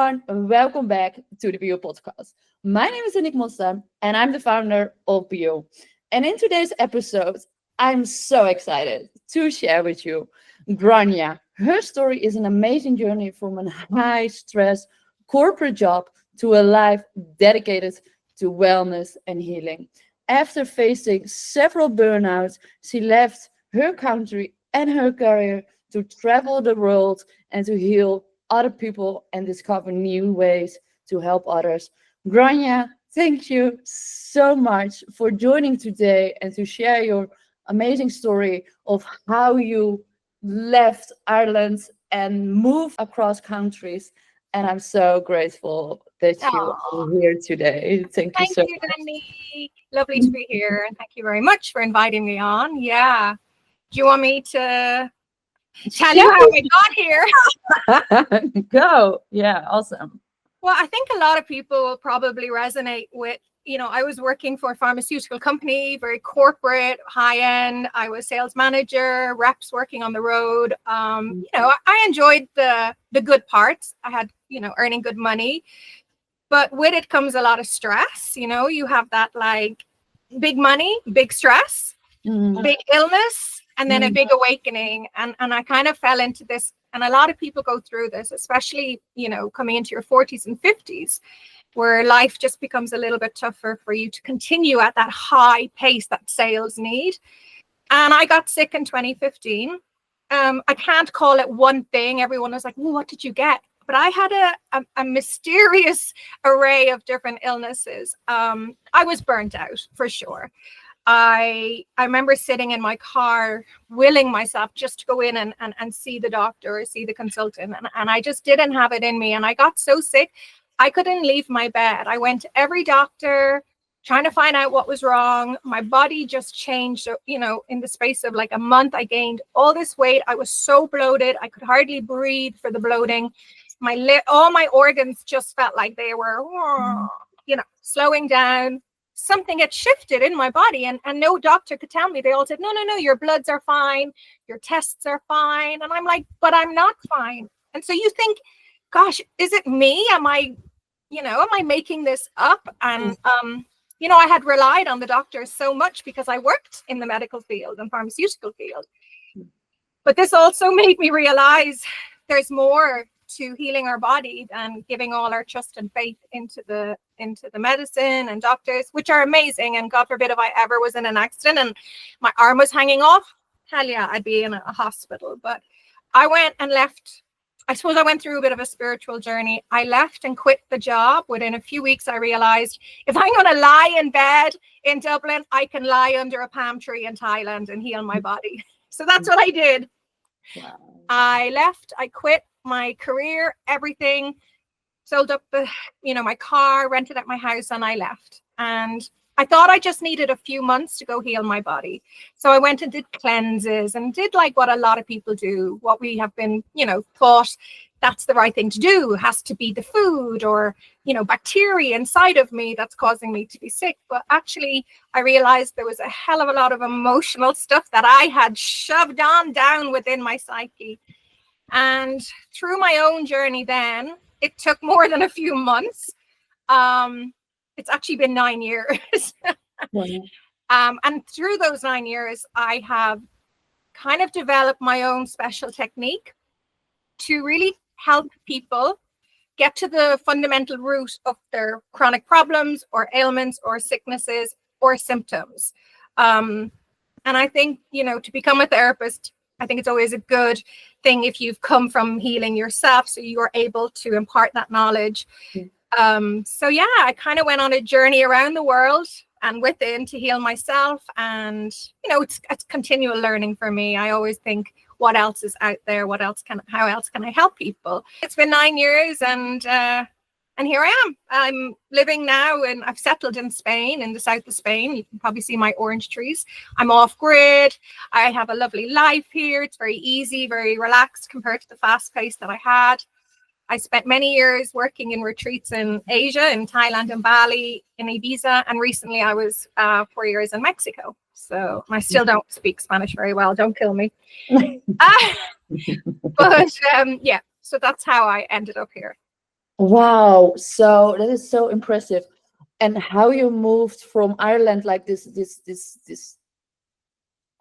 everyone, and welcome back to the BYOU Podcast. My name is Anik Mossa, and I'm the founder of BYOU. And in today's episode, I'm so excited to share with you Grainne. Her story is an amazing journey from a high-stress corporate job to a life dedicated to wellness and healing. After facing several burnouts, she left her country and her career to travel the world and to heal other people and discover new ways to help others. Grainne, thank you so much for joining today and to share your amazing story of how you left Ireland and moved across countries. And I'm so grateful that you are here today. Thank you so much. Thank you, Danny. Lovely to be here. And thank you very much for inviting me on. Yeah. Do you want me to tell you how I got here? Go. Yeah, awesome. Well, I think a lot of people will probably resonate with, I was working for a pharmaceutical company, very corporate, high end. I was sales manager, reps working on the road. I enjoyed the good parts. I had, earning good money. But with it comes a lot of stress. You have that like big money, big stress, big illness, and then a big awakening. And I kind of fell into this. And a lot of people go through this, especially, coming into your 40s and 50s, where life just becomes a little bit tougher for you to continue at that high pace that sales need. And I got sick in 2015. I can't call it one thing. Everyone was like, well, what did you get? But I had a mysterious array of different illnesses. I was burnt out for sure. I remember sitting in my car, willing myself just to go in and see the doctor or see the consultant. And I just didn't have it in me. And I got so sick, I couldn't leave my bed. I went to every doctor trying to find out what was wrong. My body just changed, in the space of like a month. I gained all this weight. I was so bloated. I could hardly breathe for the bloating. All my organs just felt like they were, slowing down. Something had shifted in my body and no doctor could tell me. They all said, no, your bloods are fine. Your tests are fine. And I'm like, but I'm not fine. And so you think, gosh, is it me? Am I making this up? And, I had relied on the doctors so much because I worked in the medical field and pharmaceutical field. But this also made me realize there's more to healing our body and giving all our trust and faith into the medicine and doctors, which are amazing. And God forbid if I ever was in an accident and my arm was hanging off, hell yeah, I'd be in a hospital. But I went and left. I suppose I went through a bit of a spiritual journey. I left and quit the job. Within a few weeks, I realized if I'm going to lie in bed in Dublin, I can lie under a palm tree in Thailand and heal my body. So that's what I did. Wow. I left, I quit my career, everything, sold up my car, rented at my house, and I left. And I thought I just needed a few months to go heal my body. So I went and did cleanses and did like what a lot of people do, what we have been, taught that's the right thing to do. It has to be the food or, bacteria inside of me that's causing me to be sick. But actually, I realized there was a hell of a lot of emotional stuff that I had shoved on down within my psyche. And through my own journey then, it took more than a few months. It's actually been 9 years. And through those 9 years, I have kind of developed my own special technique to really help people get to the fundamental root of their chronic problems or ailments or sicknesses or symptoms. And I think, to become a therapist, I think it's always a good thing if you've come from healing yourself, so you're able to impart that knowledge. I kind of went on a journey around the world and within to heal myself. And, it's continual learning for me. I always think, what else is out there? How else can I help people? It's been 9 years and here I am. I'm living now and I've settled in Spain, in the south of Spain. You can probably see my orange trees. I'm off grid. I have a lovely life here. It's very easy, very relaxed compared to the fast pace that I had. I spent many years working in retreats in Asia, in Thailand and Bali, in Ibiza. And recently I was 4 years in Mexico. So I still don't speak Spanish very well. Don't kill me. So that's how I ended up here. Wow. So that is so impressive. And how you moved from Ireland, like this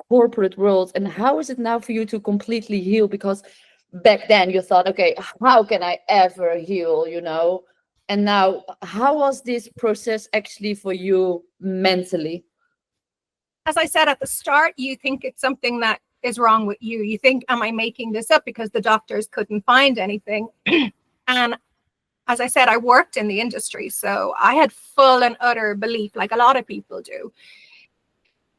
corporate world, and how is it now for you to completely heal? Because back then you thought, okay, how can I ever heal, and now how was this process actually for you mentally? As I said at the start, you think it's something that is wrong with you. You think, am I making this up because the doctors couldn't find anything? And as I said, I worked in the industry, so I had full and utter belief, like a lot of people do.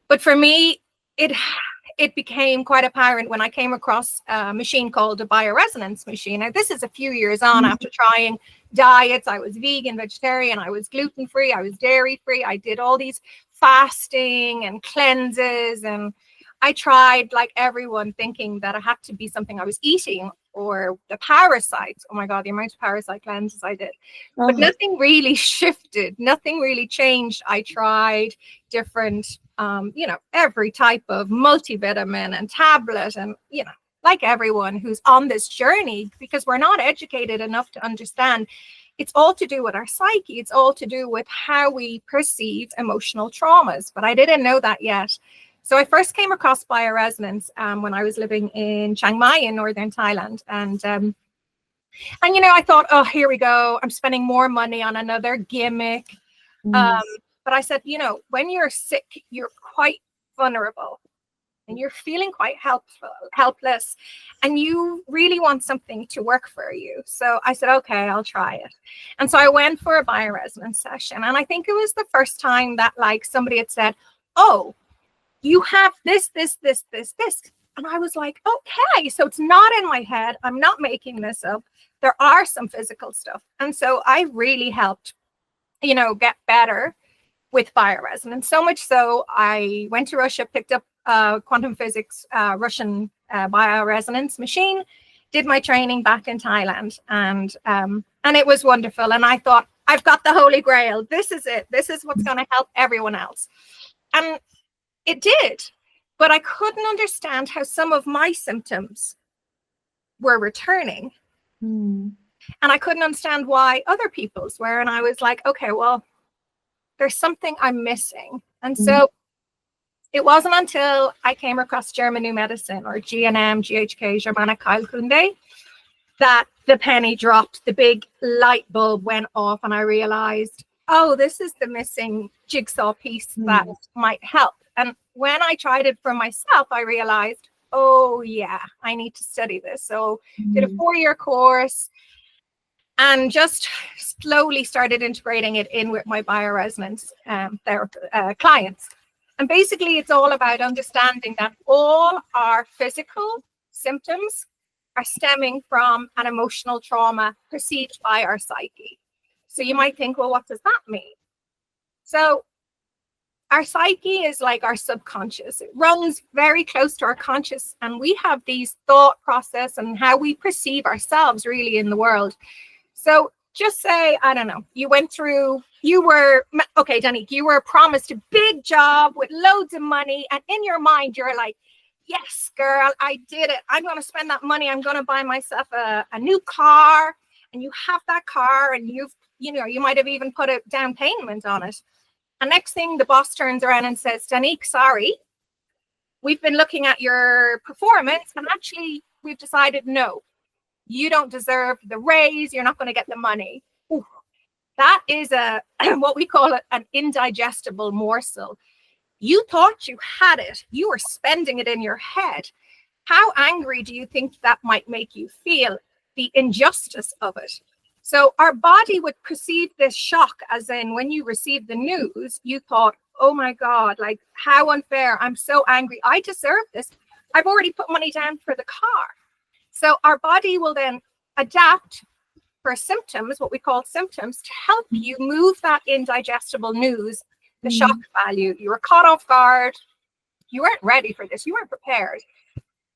But for me, it became quite apparent when I came across a machine called a bioresonance machine. Now, this is a few years on after trying diets. I was vegan, vegetarian, I was gluten-free, I was dairy-free. I did all these fasting and cleanses, and I tried like everyone, thinking that it had to be something I was eating or the parasites. Oh my God, the amount of parasite cleanses I did. But Uh-huh. nothing really shifted. Nothing really changed. I tried different, every type of multivitamin and tablet, and, like everyone who's on this journey, because we're not educated enough to understand it's all to do with our psyche. It's all to do with how we perceive emotional traumas. But I didn't know that yet. So I first came across bioresonance when I was living in Chiang Mai in northern Thailand. And I thought, oh, here we go. I'm spending more money on another gimmick. Mm. But I said, when you're sick, you're quite vulnerable and you're feeling quite helpless, and you really want something to work for you. So I said, okay, I'll try it. And so I went for a bioresonance session. And I think it was the first time that like somebody had said, oh, you have this. And I was like, okay, so it's not in my head. I'm not making this up. There are some physical stuff. And so I really helped, get better with bioresonance. So much so I went to Russia, picked up quantum physics, Russian bioresonance machine, did my training back in Thailand. And it was wonderful. And I thought, I've got the Holy Grail. This is it. This is what's going to help everyone else. And it did, but I couldn't understand how some of my symptoms were returning. Mm. And I couldn't understand why other people's were. And I was like, okay, well, there's something I'm missing. And so it wasn't until I came across German New Medicine, or GNM, GHK, Germanic Heilkunde, that the penny dropped, the big light bulb went off, and I realized, oh, this is the missing jigsaw piece that might help. And when I tried it for myself, I realized, oh yeah, I need to study this. So did a 4-year course and just slowly started integrating it in with my bioresonance clients. And basically it's all about understanding that all our physical symptoms are stemming from an emotional trauma perceived by our psyche. So you might think, well, what does that mean? So our psyche is like our subconscious. It runs very close to our conscious, and we have these thought process and how we perceive ourselves really in the world. So just say, I don't know, okay, Danique, you were promised a big job with loads of money, and in your mind, you're like, yes, girl, I did it. I'm going to spend that money. I'm going to buy myself a new car. And you have that car, and you might have even put a down payment on it. And next thing, the boss turns around and says, Danique, sorry, we've been looking at your performance, and actually we've decided, no, you don't deserve the raise. You're not going to get the money. Ooh, that is what we call an indigestible morsel. You thought you had it. You were spending it in your head. How angry do you think that might make you feel? The injustice of it. So our body would perceive this shock as in when you receive the news, you thought, oh my God, like how unfair. I'm so angry. I deserve this. I've already put money down for the car. So our body will then adapt for symptoms, what we call symptoms, to help you move that indigestible news, the shock value. You were caught off guard. You weren't ready for this. You weren't prepared.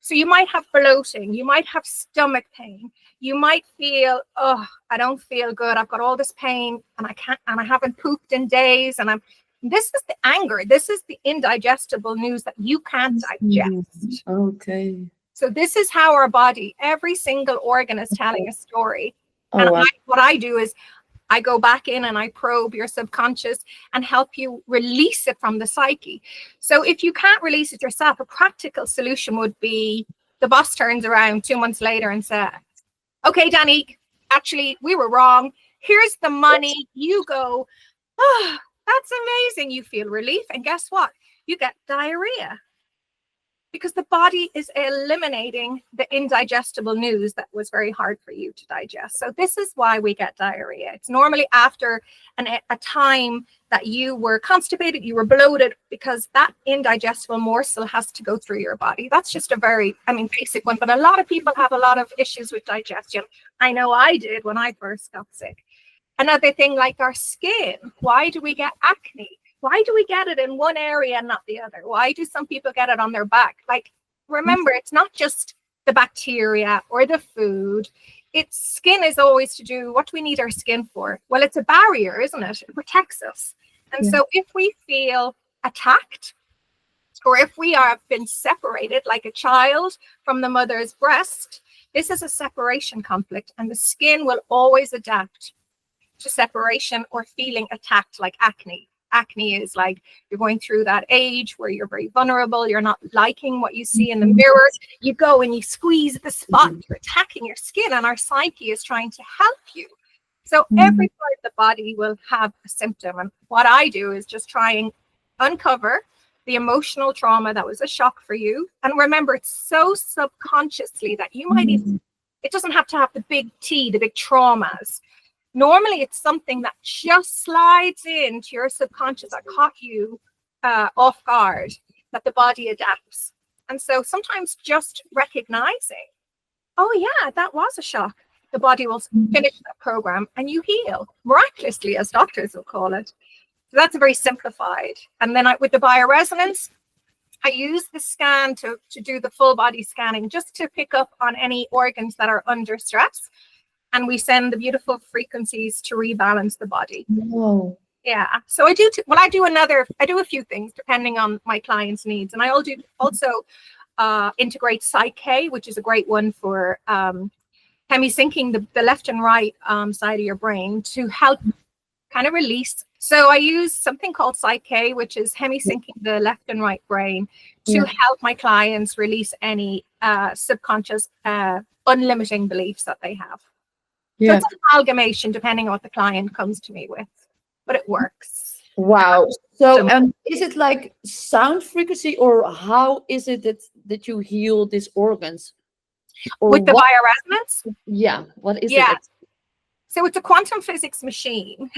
So you might have bloating. You might have stomach pain. You might feel, oh, I don't feel good. I've got all this pain and I haven't pooped in days. And this is the anger. This is the indigestible news that you can't digest. Okay. So this is how our body, every single organ is telling a story. Oh, wow. What I do is I go back in and I probe your subconscious and help you release it from the psyche. So if you can't release it yourself, a practical solution would be the boss turns around 2 months later and says, okay, Danique, actually, we were wrong. Here's the money. You go, oh, that's amazing. You feel relief. And guess what? You get diarrhea because the body is eliminating the indigestible news that was very hard for you to digest. So this is why we get diarrhea. It's normally after a time that you were constipated, you were bloated, because that indigestible morsel has to go through your body. That's just a very, basic one. But a lot of people have a lot of issues with digestion. I know I did when I first got sick. Another thing, like our skin. Why do we get acne? Why do we get it in one area and not the other? Why do some people get it on their back? Like, remember, it's not just the bacteria or the food. Its skin is always to do, what do we need our skin for? Well, it's a barrier, isn't it? It protects us. And so if we feel attacked, or if we have been separated like a child from the mother's breast, this is a separation conflict, and the skin will always adapt to separation or feeling attacked, like acne. Acne is like you're going through that age where you're very vulnerable. You're not liking what you see in the mirror. You go and you squeeze the spot. You're attacking your skin, and our psyche is trying to help you. So every part of the body will have a symptom. And what I do is just try and uncover the emotional trauma that was a shock for you. And remember, it's so subconsciously that you might even, it doesn't have to have the big T, the big traumas. Normally, it's something that just slides into your subconscious that caught you off guard, that the body adapts. And so sometimes just recognizing, oh, yeah, that was a shock. The body will finish that program and you heal miraculously, as doctors will call it. So that's very simplified. And then with the bioresonance, I use the scan to do the full body scanning, just to pick up on any organs that are under stress. And we send the beautiful frequencies to rebalance the body. Whoa. Yeah. So I do a few things depending on my client's needs. And I also integrate Psyche, which is a great one for hemi-syncing the left and right side of your brain to help kind of release. So I use something called Psyche, which is hemi-syncing the left and right brain to help my clients release any subconscious unlimiting beliefs that they have. So it's an amalgamation depending on what the client comes to me with, but it works. Wow. So is it like sound frequency, or how is it that you heal these organs? Or with the bioresonance? Yeah. What is it? So it's a quantum physics machine.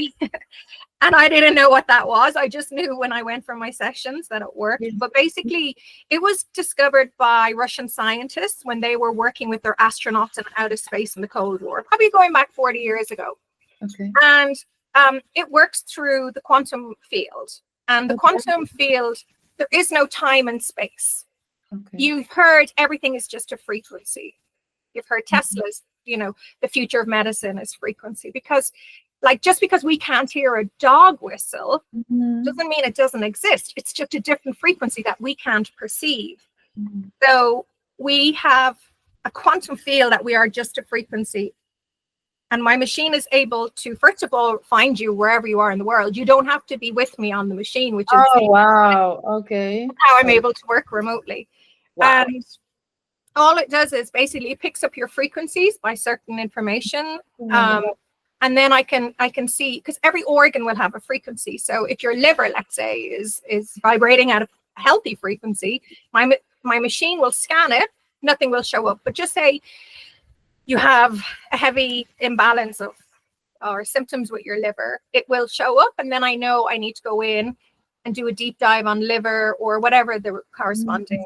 And I didn't know what that was. I just knew when I went for my sessions that it worked. But basically, it was discovered by Russian scientists when they were working with their astronauts in outer space in the Cold War, probably going back 40 years ago. Okay. And it works through the quantum field. And the quantum field, there is no time and space. Okay. You've heard everything is just a frequency. You've heard Tesla's, the future of medicine is frequency, because just because we can't hear a dog whistle doesn't mean it doesn't exist. It's just a different frequency that we can't perceive. So we have a quantum field that we are just a frequency. And my machine is able to, first of all, find you wherever you are in the world. You don't have to be with me on the machine, which is Okay. How I'm able to work remotely. Wow. And all it does is basically it picks up your frequencies by certain information. And then I can see, because every organ will have a frequency. So if your liver, let's say, is vibrating at a healthy frequency, my machine will scan it. Nothing will show up. But just say you have a heavy imbalance or symptoms with your liver, it will show up. And then I know I need to go in and do a deep dive on liver or whatever the corresponding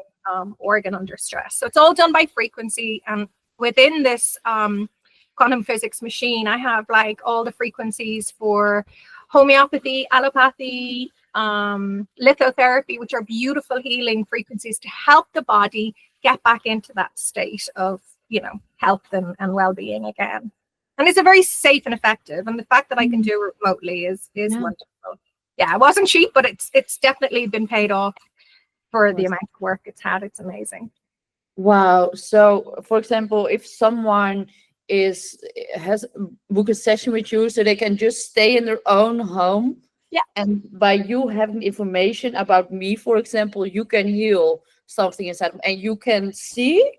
organ under stress. So it's all done by frequency. And within this quantum physics machine, I have all the frequencies for homeopathy, allopathy, lithotherapy, which are beautiful healing frequencies to help the body get back into that state of, health and well-being again. And it's a very safe and effective. And the fact that I can do it remotely is wonderful. Yeah, it wasn't cheap, but it's definitely been paid off for the amount of work it's had. It's amazing. Wow. So, for example, if someone has book a session with you, so they can just stay in their own home. Yeah. And by you having information about me, for example, you can heal something inside, and you can see.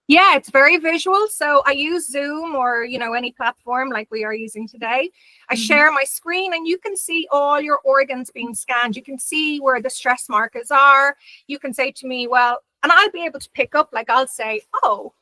Yeah, it's very visual. So I use Zoom or, any platform like we are using today. I share my screen and you can see all your organs being scanned. You can see where the stress markers are. You can say to me, well, and I'll be able to pick up, like I'll say, oh,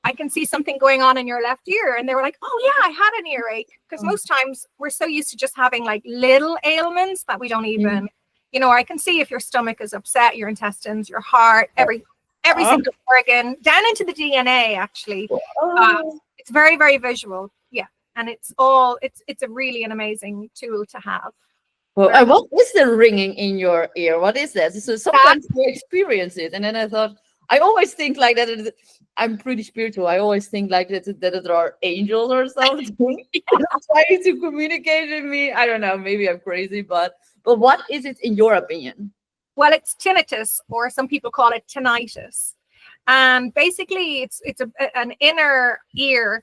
I can see something going on in your left ear. And they were like, oh yeah, I had an earache. Because most times we're so used to just having like little ailments that we don't even, I can see if your stomach is upset, your intestines, your heart, every single organ, down into the DNA, actually. It's very, very visual. Yeah. And it's a really an amazing tool to have. Well, and what is the ringing in your ear? What is that? So sometimes you experience it. And then I thought, I always think like that. I'm pretty spiritual. I always think like that there are angels or something trying to communicate with me. I don't know. Maybe I'm crazy, but what is it in your opinion? Well, it's tinnitus, or some people call it tinnitus. And basically, it's an inner ear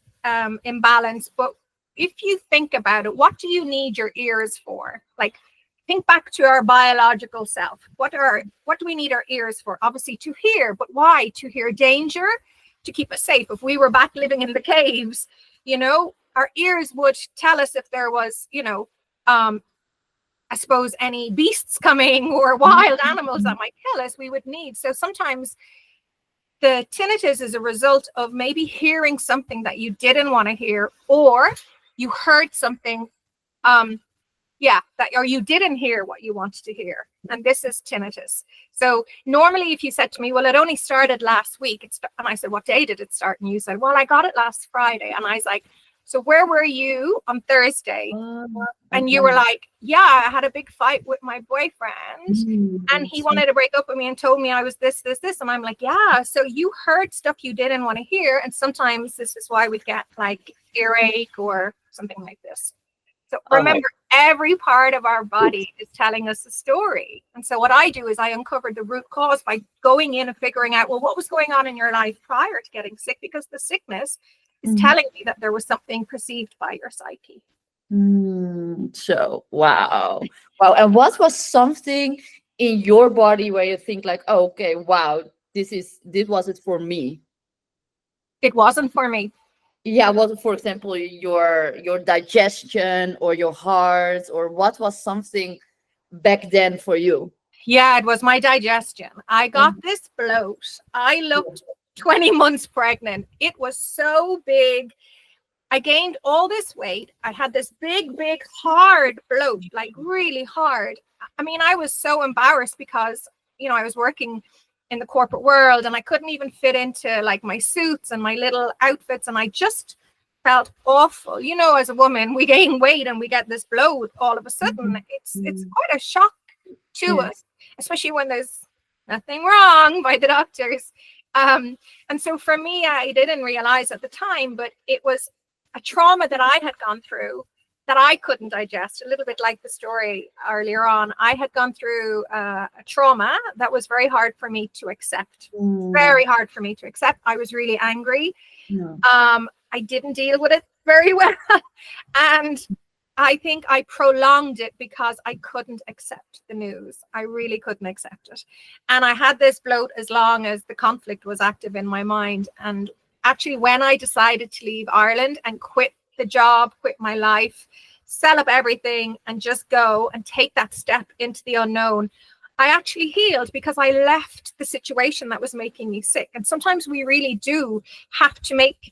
imbalance. But if you think about it, what do you need your ears for? Like, think back to our biological self. What do we need our ears for? Obviously to hear, but why? To hear danger, to keep us safe. If we were back living in the caves, our ears would tell us if there was, I suppose, any beasts coming or wild animals that might kill us, we would need. So sometimes the tinnitus is a result of maybe hearing something that you didn't want to hear, or you heard something, or you didn't hear what you wanted to hear. And this is tinnitus. So normally if you said to me, well, it only started last week, and I said, what day did it start? And you said, well, I got it last Friday. And I was like, so where were you on Thursday? And you were like, yeah, I had a big fight with my boyfriend and he wanted to break up with me and told me I was this. And I'm like, yeah, so you heard stuff you didn't want to hear. And sometimes this is why we get like earache or something like this. So remember, every part of our body is telling us a story. And so what I do is I uncover the root cause by going in and figuring out, well, what was going on in your life prior to getting sick? Because the sickness is telling me that there was something perceived by your psyche. So, wow. And what was something in your body where you think like, oh, okay, wow, this was it for me? It wasn't for me. Yeah, was it, for example, your digestion or your heart, or what was something back then for you? Yeah, it was my digestion. I got this bloat. I looked 20 months pregnant. It was so big. I gained all this weight. I had this big, hard bloat, like really hard. I mean, I was so embarrassed because, I was working in the corporate world and I couldn't even fit into like my suits and my little outfits. And I just felt awful. As a woman, we gain weight and we get this bloat all of a sudden. It's quite a shock to us, especially when there's nothing wrong by the doctors. And so for me, I didn't realize at the time, but it was a trauma that I had gone through that I couldn't digest. A little bit like the story earlier on. I had gone through a trauma that was very hard for me to accept. Very hard for me to accept. I was really angry. I didn't deal with it very well. And I think I prolonged it because I couldn't accept the news. I really couldn't accept it. And I had this bloat as long as the conflict was active in my mind. And actually, when I decided to leave Ireland and quit the job, quit my life, sell up everything and just go and take that step into the unknown, I actually healed because I left the situation that was making me sick. And sometimes we really do have to make,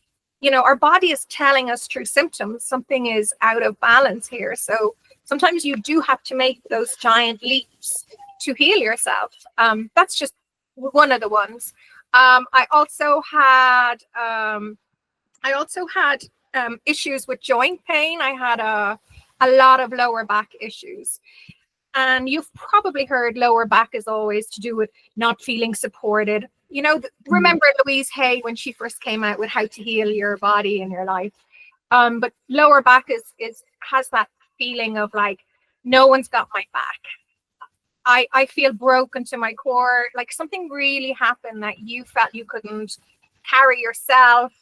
our body is telling us through symptoms, something is out of balance here. So sometimes you do have to make those giant leaps to heal yourself. That's just one of the ones. I also had issues with joint pain. I had a lot of lower back issues. And you've probably heard lower back is always to do with not feeling supported. Remember Louise Hay when she first came out with How to Heal Your Body and Your Life. But lower back has that feeling of like, no one's got my back. I feel broken to my core, like something really happened that you felt you couldn't carry yourself.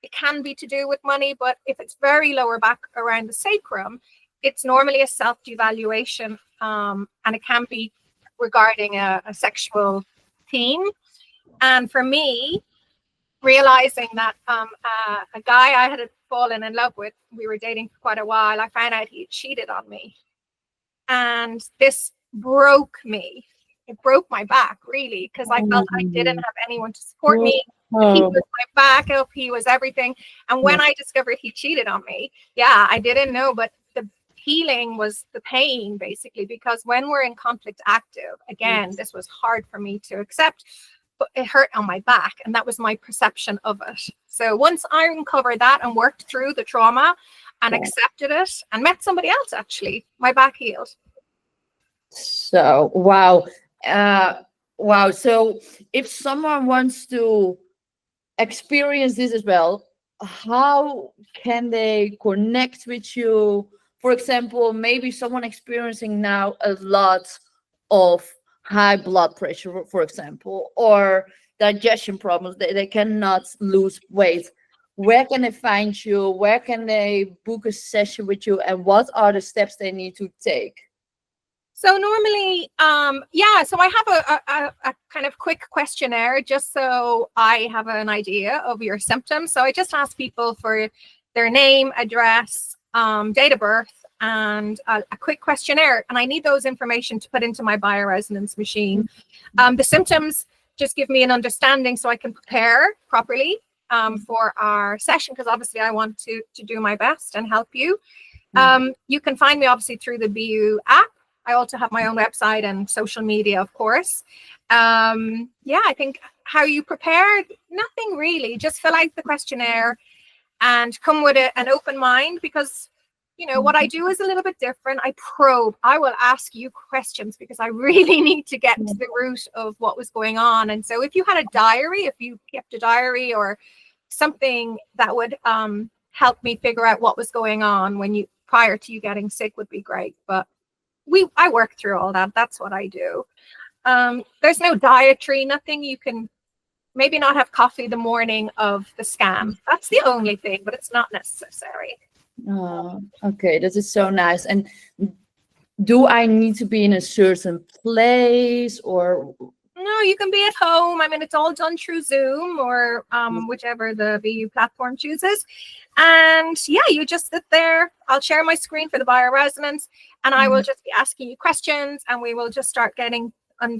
it can be to do with money, but if it's very lower back around the sacrum, it's normally a self-devaluation, and it can be regarding a sexual theme. And for me, realizing that a guy I had fallen in love with, we were dating for quite a while, I found out he cheated on me. And this broke me. It broke my back, really, because I felt I didn't have anyone to support me. He was my backup. He was everything. And when I discovered he cheated on me, yeah, I didn't know, but the healing was the pain, basically, because when we're in conflict active, again, this was hard for me to accept, but it hurt on my back, and that was my perception of it. So once I uncovered that and worked through the trauma and accepted it and met somebody else, actually, my back healed. So, wow. Wow. So if someone wants to experience this as well, how can they connect with you? For example, maybe someone experiencing now a lot of high blood pressure, for example, or digestion problems, they cannot lose weight. Where can they find you? Where can they book a session with you? And what are the steps they need to take? So normally, so I have a kind of quick questionnaire just so I have an idea of your symptoms. So I just ask people for their name, address, date of birth, and a quick questionnaire. And I need those information to put into my bioresonance machine. The symptoms just give me an understanding so I can prepare properly for our session, because obviously I want to do my best and help you. You can find me obviously through the BYOU app. I also have my own website and social media, of course. I think how you prepared, nothing really, just fill out the questionnaire and come with an open mind, because what I do is a little bit different. I probe. I will ask you questions because I really need to get to the root of what was going on. And so if you had a diary, if you kept a diary or something that would help me figure out what was going on prior to you getting sick, would be great. But I work through all that. That's what I do. There's no dietary, nothing. You can maybe not have coffee the morning of the scan. That's the only thing, but it's not necessary. Oh, okay. That is so nice. And do I need to be in a certain place, or? No, you can be at home. I mean, it's all done through Zoom or whichever the BYOU platform chooses. And yeah, you just sit there. I'll share my screen for the bioresonance, and I will just be asking you questions, and we will just start getting getting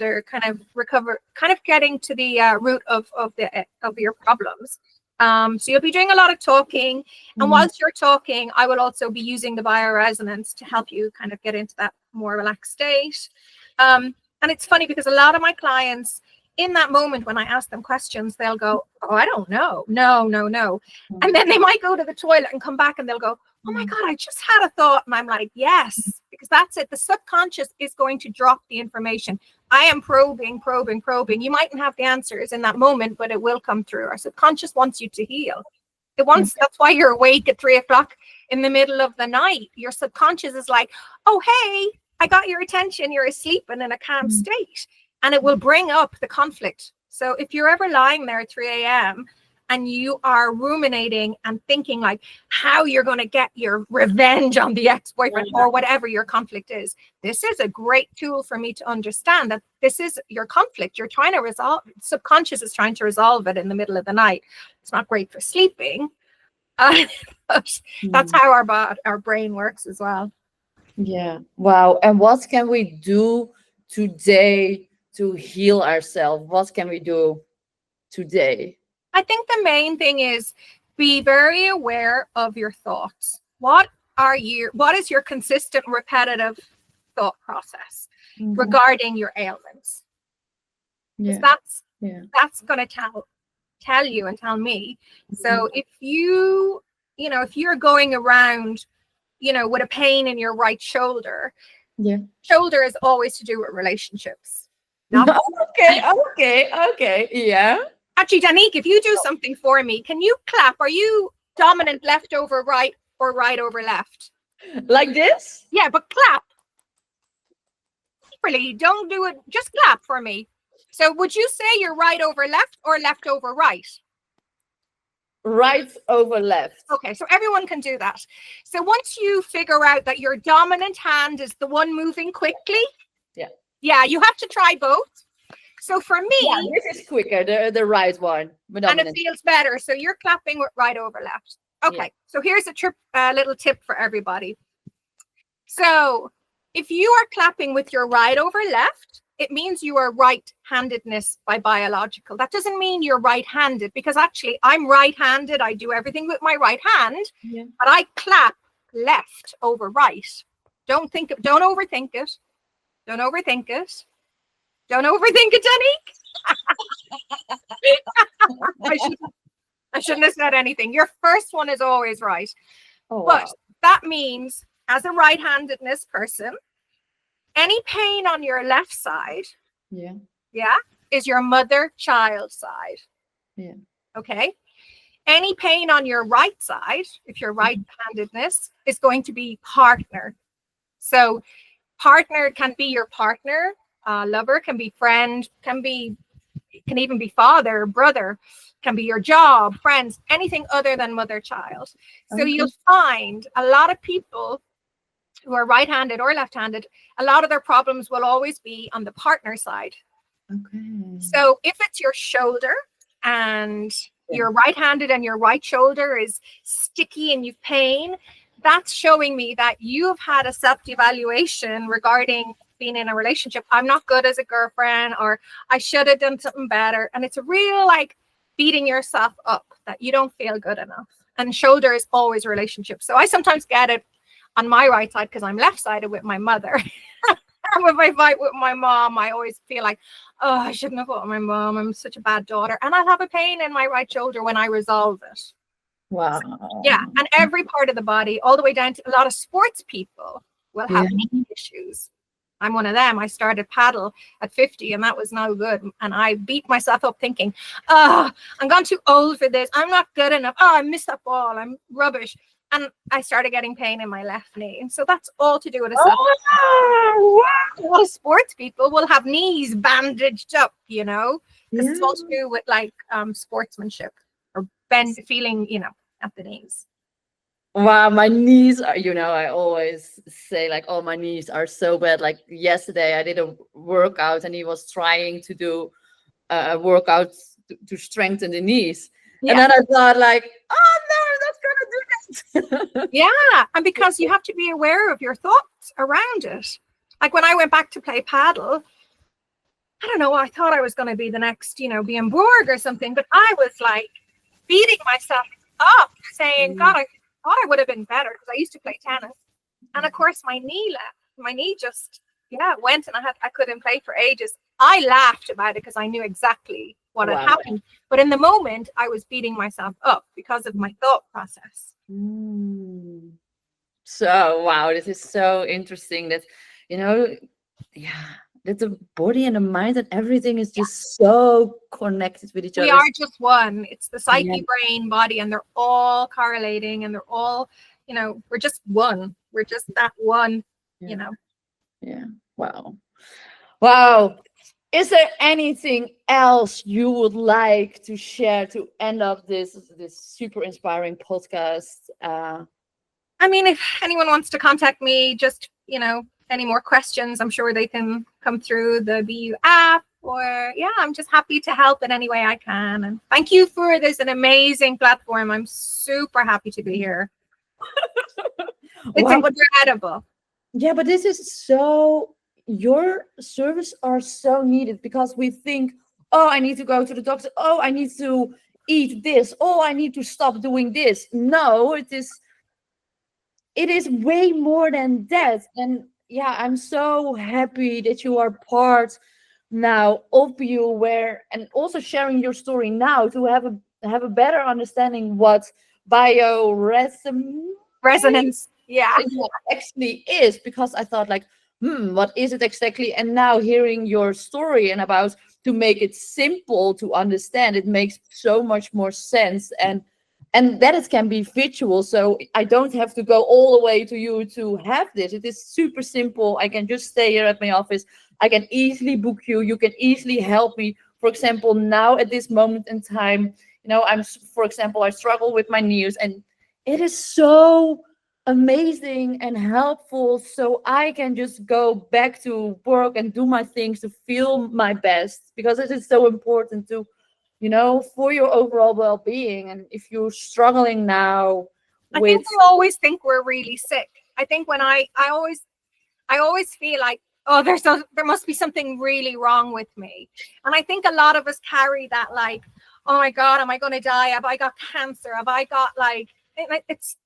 to the root of your problems. So you'll be doing a lot of talking, and whilst you're talking, I will also be using the bioresonance to help you kind of get into that more relaxed state. And it's funny because a lot of my clients, in that moment when I ask them questions, they'll go, "Oh, I don't know. No." And then they might go to the toilet and come back and they'll go, "Oh my God, I just had a thought." And I'm like, yes, because that's it. The subconscious is going to drop the information. I am probing. You mightn't have the answers in that moment, but it will come through. Our subconscious wants you to heal. That's why you're awake at 3 o'clock in the middle of the night. Your subconscious is like, "Oh, hey, I got your attention. You're asleep and in a calm state." And it will bring up the conflict. So if you're ever lying there at 3 a.m. and you are ruminating and thinking like how you're going to get your revenge on the ex-boyfriend or whatever your conflict is, this is a great tool for me to understand that this is your conflict. You're trying to resolve, subconscious is trying to resolve it in the middle of the night. It's not great for sleeping. But that's how our brain works as well. Yeah. Wow. And what can we do today to heal ourselves? What can we do today? I think the main thing is be very aware of your thoughts. What is your consistent, repetitive thought process regarding your ailments? Because that's going to tell you and tell me. So if if you're going around, with a pain in your right shoulder, shoulder is always to do with relationships. Okay. Yeah. Actually, Danique, if you do something for me, can you clap? Are you dominant left over right or right over left? Like this? Yeah, but clap. Really, don't do it. Just clap for me. So would you say you're right over left or left over right? right over left. Okay, so everyone can do that. So once you figure out that your dominant hand is the one moving quickly, yeah, you have to try both. So for me, this is quicker, the right one, and it feels better. So you're clapping with right over left. Okay, so here's a little tip for everybody. So if you are clapping with your right over left, it means you are right-handedness by biological. That doesn't mean you're right-handed, because actually I'm right-handed. I do everything with my right hand, but I clap left over right. Don't overthink it. Don't overthink it. Don't overthink it, Danique. I shouldn't have said anything. Your first one is always right. Oh, but wow. that means, as a right-handedness person, any pain on your left side, is your mother-child side. Yeah. Okay. Any pain on your right side, if you're right-handedness, is going to be partner. So partner can be your partner, lover, can be friend, can even be father, brother, can be your job, friends, anything other than mother-child. So you'll find a lot of people who are right-handed or left-handed, a lot of their problems will always be on the partner side. Okay. So if it's your shoulder and you're right-handed and your right shoulder is sticky and you've pain, that's showing me that you've had a self-evaluation regarding being in a relationship. I'm not good as a girlfriend, or I should have done something better. And it's a real beating yourself up that you don't feel good enough. And shoulder is always a relationship. So I sometimes get it on my right side because I'm left-sided with my mother. And if I fight with my mom, I always feel like, oh, I shouldn't have fought with my mom. I'm such a bad daughter. And I'll have a pain in my right shoulder when I resolve it. Wow. Yeah. And every part of the body, all the way down to a lot of sports people will have knee issues. I'm one of them. I started paddle at 50 and that was no good. And I beat myself up thinking, oh, I'm gone too old for this. I'm not good enough. Oh, I missed that ball. I'm rubbish. And I started getting pain in my left knee. And so that's all to do with a self. A lot of sports people will have knees bandaged up, because it's all to do with sportsmanship or feeling, at the knees. Wow, my knees are, I always say oh, my knees are so bad. Like yesterday I did a workout and he was trying to do a workout to strengthen the knees. And then I thought oh no, that's gonna do that. Yeah, and because you have to be aware of your thoughts around it. Like when I went back to play paddle, I don't know, I thought I was going to be the next, Bjorn Borg or something, but I was beating myself up saying, God, I thought I would have been better because I used to play tennis. And of course my knee left. My knee just, went, and I couldn't play for ages. I laughed about it because I knew exactly what had happened. But in the moment, I was beating myself up because of my thought process. So, wow, this is so interesting that, that the body and the mind and everything is just so connected with each other. We are just one. It's the psyche, brain, body, and they're all correlating, and they're all, we're just one. We're just that one, Yeah. Wow. Is there anything else you would like to share to end up this super inspiring podcast? I mean, if anyone wants to contact me, just, any more questions, I'm sure they can come through the BYOU app, or I'm just happy to help in any way I can. And thank you for this, an amazing platform. I'm super happy to be here. It's incredible. Yeah, but this is your service are so needed, because we think, oh, I need to go to the doctor. Oh, I need to eat this. Oh, I need to stop doing this. No, it is way more than that. And I'm so happy that you are part now of BYOU, and also sharing your story now to have a better understanding what resonance actually is, because I thought what is it exactly? And now hearing your story and about to make it simple to understand, it makes so much more sense. And that it can be visual, so I don't have to go all the way to you to have this. It is super simple. I can just stay here at my office. I can easily book you. You can easily help me. For example, now at this moment in time, For example, I struggle with my knees, and it is so amazing and helpful, so I can just go back to work and do my things to feel my best, because it is so important to, for your overall well-being. And if you're struggling now I with think we always think we're really sick. I think when I always feel like, oh, there must be something really wrong with me. And I think a lot of us carry that, like, oh my God, am I going to die? Have I got cancer? Have I got it's,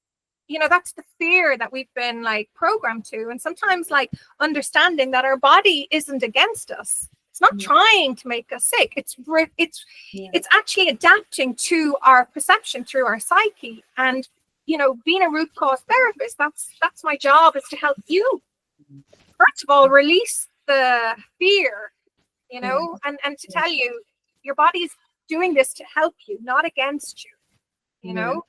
that's the fear that we've been like programmed to. And sometimes like understanding that our body isn't against us. It's not trying to make us sick. It's actually adapting to our perception through our psyche. And, being a root cause therapist, that's my job, is to help you. First of all, release the fear, and to tell you your body's doing this to help you, not against you,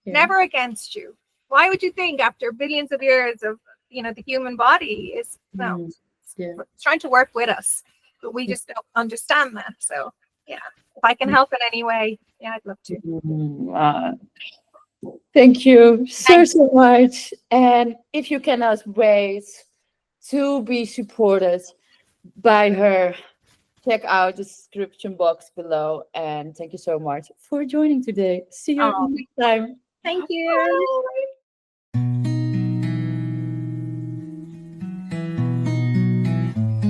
never against you. Why would you think after billions of years of, the human body is it's trying to work with us, but we just don't understand that. So, yeah, if I can help in any way, I'd love to. Thank you so much. And if you cannot wait to be supported by her, check out the description box below. And thank you so much for joining today. See you next time. Thank you. Bye.